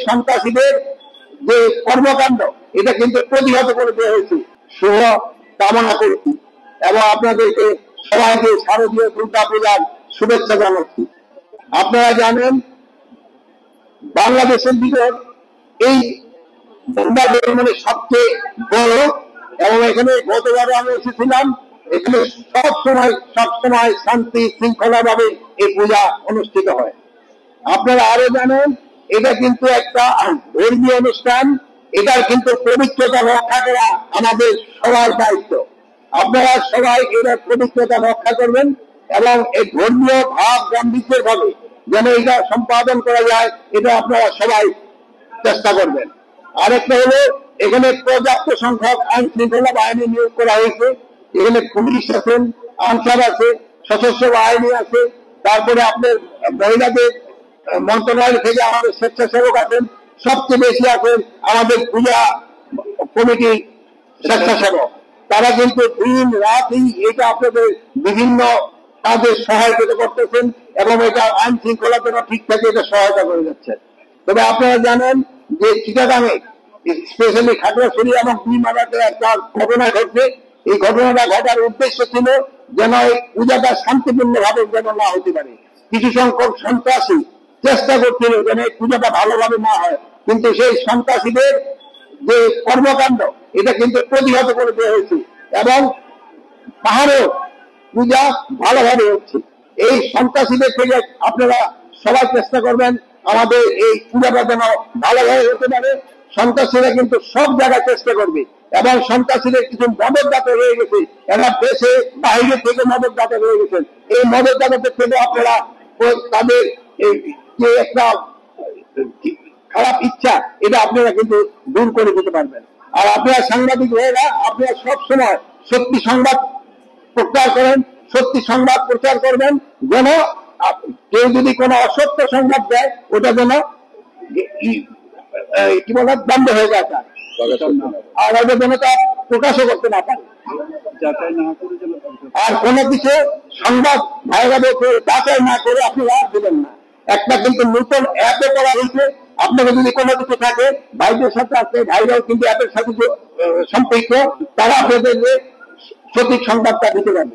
সন্ত্রাসীদের যে কর্মকাণ্ড এটা কিন্তু প্রতিহত করে দেওয়া হয়েছে। শুভ কামনা করছি এবং আপনাদেরকে সবাইকে শারদীয় দুর্গা পূজার শুভেচ্ছা জানাচ্ছি। আপনারা জানেন বাংলাদেশের ভিতর এই মানে সবচেয়ে বড়, এবং এখানে গতবারও আমি এসেছিলাম, এখানে সবসময় শান্তি শৃঙ্খলা ভাবে এই পূজা অনুষ্ঠিত হয়। আপনারা আরো জানেন এটা কিন্তু একটা ধর্মীয় অনুষ্ঠান, এটার কিন্তু পবিত্রতা রক্ষা করা আমাদের সবার দায়িত্ব। আপনারা সবাই এটার পবিত্রতা রক্ষা করবেন এবং এই ধর্মীয় ভাব গাম্ভীর্যের ভাবে যেন এটা সম্পাদন করা যায়, এটা আপনারা সবাই চেষ্টা করবেন। আরেকটা হলো এখানে পর্যাপ্ত সংখ্যক আইন শৃঙ্খলা বাহিনী নিয়োগ করা হয়েছে। এখানে পুলিশ আছেন, আনসার আছে, সশস্ত্র বাহিনী আছে, তারপরে আপনার মহিলাদের মন্ত্রণালয় থেকে আমাদের স্বেচ্ছাসেবক আছেন, সবচেয়ে বেশি আছেন আমাদের পূজা কমিটি স্বেচ্ছাসেবক। তারা কিন্তু দিন রাতই এটা আপনাদের বিভিন্ন কাজে সহায়তা করতেছেন এবং এটা আইন শৃঙ্খলা যেন ঠিক থাকে এটা সহায়তা করে যাচ্ছেন। তবে আপনারা জানেন যে চিটাগাঙে স্পেশালি খাগড়াছড়ি এবং কুইমারাতে একটা ঘটনা ঘটছে। এই ঘটনাটা ঘটার উদ্দেশ্য ছিল যেন এই পূজাটা শান্তিপূর্ণ ভাবে যেন না হতে পারে। কিছু সংখ্যক সন্ত্রাসী চেষ্টা করছিল যেন এই পূজাটা ভালোভাবে না হয়, কিন্তু সেই সন্ত্রাসীদের যে কর্মকাণ্ড এটা কিন্তু প্রতিহত করে দেওয়া হয়েছে এবং পাহাড়েও পূজা ভালোভাবে হচ্ছে। এই সন্ত্রাসীদের থেকে আপনারা সবাই চেষ্টা করবেন আমাদের এই পূজাটা যেন ভালোভাবে হতে পারে। সন্ত্রাসীরা কিন্তু সব জায়গায় চেষ্টা করবে এবং সন্ত্রাসীদের কিছু মদত দাতা রয়ে গেছে, এরা দেশে বাইরে থেকে মদত দাতা রয়ে গেছেন। এই মদত দাতাদের থেকে আপনারা তাদের এই যে একটা খারাপ ইচ্ছা এটা আপনারা কিন্তু দূর করে দিতে পারবেন। আর আপনারা সাংবাদিক হয়েরা আপনারা সবসময় সত্যি সংবাদ প্রচার করেন, সত্যি সংবাদ প্রচার করবেন, যেন কেউ যদি কোনো অসত্য সংবাদ দেয় ওটা যেন কি বলে বন্ধ হয়ে যায়, আর ওটা যেন তা প্রকাশও করতে না পারে। আর কোনো কিছু সংবাদ ভাইরাল যাচাই না করে আপনারা দিবেন না। একটা কিন্তু নতুন অ্যাপে করা হয়েছে, আপনাকে যদি কোনো কিছু থাকে ভাইদের সাথে আছে, ভাইরাও কিন্তু অ্যাপের সাথে সম্পৃক্ত, তারা আপনাদের সঠিক সংবাদটা দিতে পারবে।